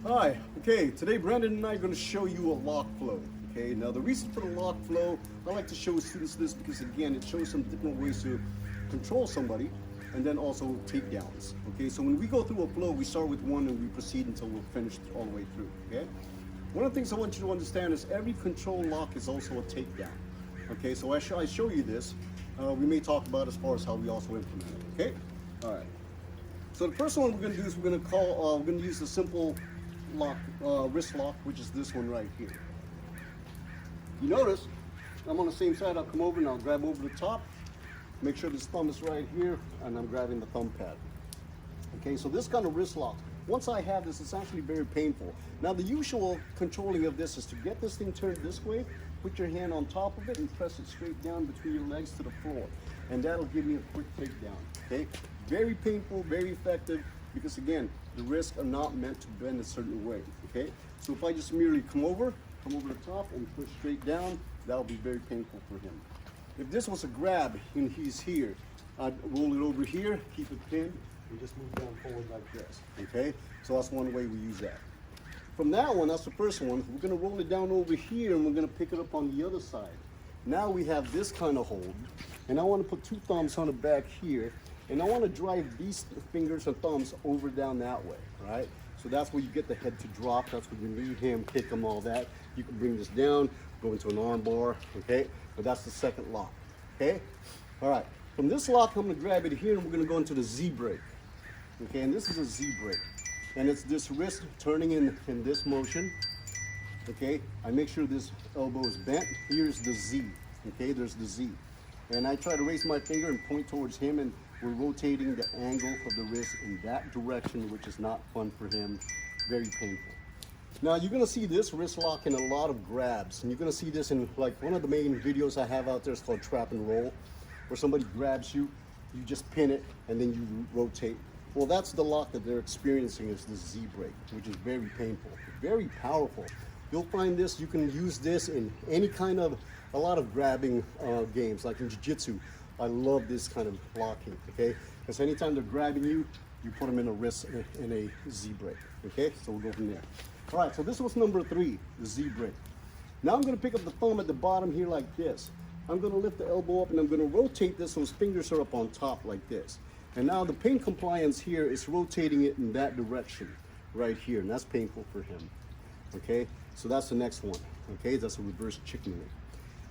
Hi, okay, today Brandon and I are going to show you a lock flow. Okay, now the reason for the lock flow, I like to show students this because again, it shows some different ways to control somebody and then also takedowns. Okay, so when we go through a flow, we start with one and we proceed until we're finished all the way through. Okay, one of the things I want you to understand is every control lock is also a takedown. Okay, so I show you this, we may talk about as far as how we also implement it. Okay, all right. So the first one we're going to do is we're going to use the simple lock, wrist lock, which is this one right here. You notice I'm on the same side. I'll come over and I'll grab over the top, make sure this thumb is right here, and I'm grabbing the thumb pad. Okay, so this kind of wrist lock, once I have this, it's actually very painful. Now the usual controlling of this is to get this thing turned this way, put your hand on top of it and press it straight down between your legs to the floor, and that'll give me a quick takedown. Okay, very painful, very effective, because again, the wrists are not meant to bend a certain way. Okay, so if I just merely come over the top and push straight down, that'll be very painful for him. If this was a grab and he's here, I'd roll it over here, keep it pinned, and just move down forward like this. Okay, so that's one way we use that. From that one, that's the first one, we're going to roll it down over here and we're going to pick it up on the other side. Now we have this kind of hold, and I want to put two thumbs on the back here, and I want to drive these fingers and thumbs over down that way, right? So that's where you get the head to drop. That's where you lead him, kick him, all that. You can bring this down, go into an arm bar, okay? But that's the second lock, okay? All right, from this lock, I'm gonna grab it here and we're gonna go into the Z break, okay? And this is a Z break. And it's this wrist turning in this motion, okay? I make sure this elbow is bent. Here's the Z, okay? There's the Z. And I try to raise my finger and point towards him, and we're rotating the angle of the wrist in that direction, which is not fun for him, very painful. Now you're gonna see this wrist lock in a lot of grabs, and you're gonna see this in like one of the main videos I have out there is called trap and roll, where somebody grabs you, you just pin it, and then you rotate. Well, that's the lock that they're experiencing, is the Z break, which is very painful, very powerful. You'll find this, you can use this in any kind of, a lot of grabbing games, like in jiu-jitsu. I love this kind of blocking, okay? Because anytime they're grabbing you, you put them in a wrist, in a Z break, okay? So we'll go from there. All right, so this was number 3, the Z break. Now I'm gonna pick up the thumb at the bottom here like this. I'm gonna lift the elbow up and I'm gonna rotate this so his fingers are up on top like this. And now the pain compliance here is rotating it in that direction, right here, and that's painful for him, okay? So that's the next one, okay? That's a reverse chicken wing.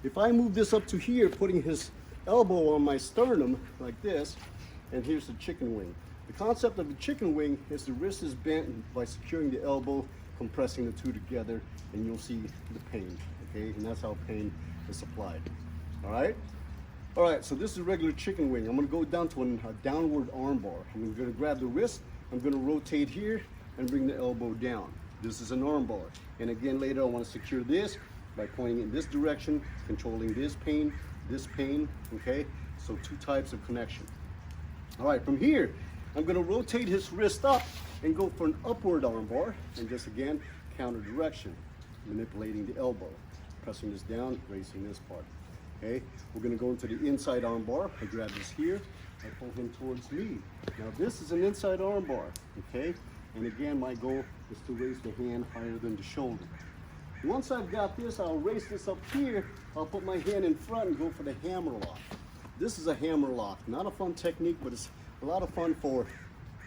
If I move this up to here, putting his elbow on my sternum like this, and here's the chicken wing. The concept of the chicken wing is the wrist is bent by securing the elbow, compressing the two together, and you'll see the pain, okay? And that's how pain is applied, all right? All right, so this is a regular chicken wing. I'm gonna go down to a downward arm bar. I'm gonna grab the wrist, I'm gonna rotate here and bring the elbow down. This is an arm bar. And again, later I wanna secure this by pointing in this direction, controlling this pain, okay? So 2 types of connection. All right, from here, I'm gonna rotate his wrist up and go for an upward arm bar, and just again, counter direction, manipulating the elbow, pressing this down, raising this part, okay? We're gonna go into the inside arm bar. I grab this here, I pull him towards me. Now this is an inside arm bar, okay? And again, my goal is to raise the hand higher than the shoulder. Once I've got this, I'll raise this up here, I'll put my hand in front and go for the hammer lock. This is a hammer lock, not a fun technique, but it's a lot of fun for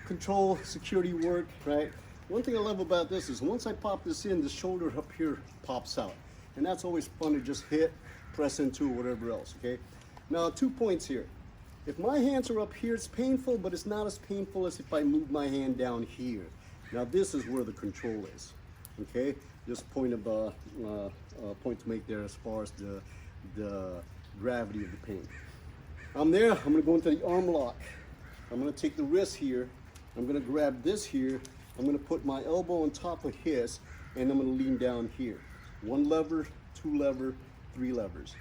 control, security work, right? One thing I love about this is once I pop this in, the shoulder up here pops out. And that's always fun to just hit, press into, whatever else, okay? Now, 2 points here. If my hands are up here, it's painful, but it's not as painful as if I move my hand down here. Now, this is where the control is, okay? Just point to make there as far as the gravity of the pain. I'm there, I'm gonna go into the arm lock. I'm gonna take the wrist here, I'm gonna grab this here, I'm gonna put my elbow on top of his, and I'm gonna lean down here. 1 lever, 2 lever, 3 levers.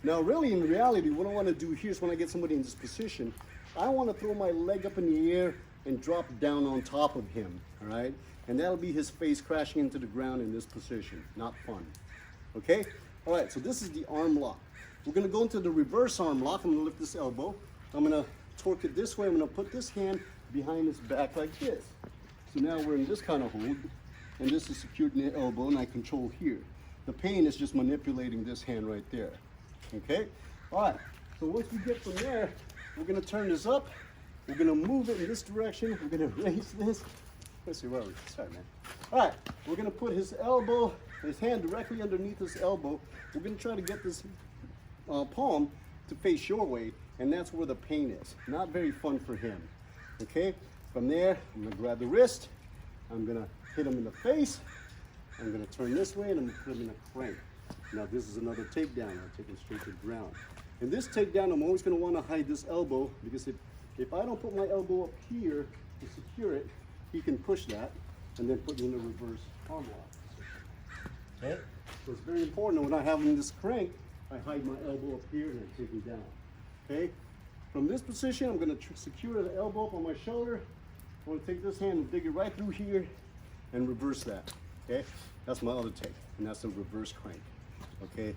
Now really, in reality, what I wanna do here is when I get somebody in this position, I wanna throw my leg up in the air and drop down on top of him, all right? And that'll be his face crashing into the ground in this position. Not fun, okay? All right, so this is the arm lock. We're gonna go into the reverse arm lock. I'm gonna lift this elbow. I'm gonna torque it this way. I'm gonna put this hand behind his back like this. So now we're in this kind of hold. and this is secured in the elbow, and I control here. The pain is just manipulating this hand right there. Okay? All right, so once we get from there, we're gonna turn this up. We're gonna move it in this direction. We're gonna raise this. Let's see where we start, man. All right, we're gonna put his elbow, his hand directly underneath his elbow. We're gonna try to get this palm to face your way, and that's where the pain is. Not very fun for him. Okay? From there, I'm gonna grab the wrist. I'm gonna hit him in the face. I'm gonna turn this way, and I'm gonna put him in a crank. Now this is another takedown. I'll take him straight to the ground. In this takedown, I'm always gonna wanna hide this elbow, because if I don't put my elbow up here to secure it, he can push that and then put me in a reverse arm lock. Okay? So it's very important when I have him in this crank, I hide my elbow up here and I take him down. Okay? From this position, I'm gonna secure the elbow up on my shoulder. I'm gonna take this hand and dig it right through here and reverse that. Okay? That's my other take, and that's a reverse crank. Okay?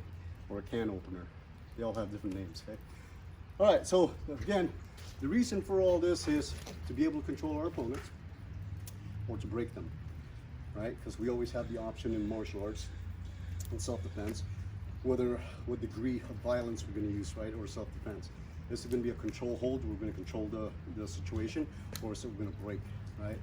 Or a can opener. They all have different names. Okay? All right, so again, the reason for all this is to be able to control our opponents or to break them, right? Because we always have the option in martial arts and self-defense, whether what degree of violence we're going to use, right, or self-defense. This is going to be a control hold. We're going to control the situation, or is it we're going to break, right?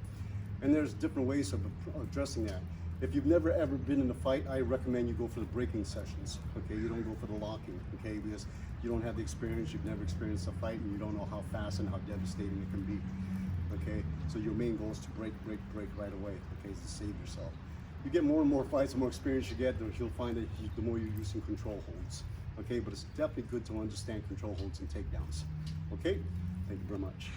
And there's different ways of addressing that. If you've never ever been in a fight, I recommend you go for the breaking sessions. Okay, you don't go for the locking. Okay, because you don't have the experience. You've never experienced a fight, and you don't know how fast and how devastating it can be. Okay, so your main goal is to break right away. Okay, is to save yourself. You get more and more fights, the more experience you get, you'll find that the more you're using control holds. Okay, but it's definitely good to understand control holds and takedowns. Okay, thank you very much.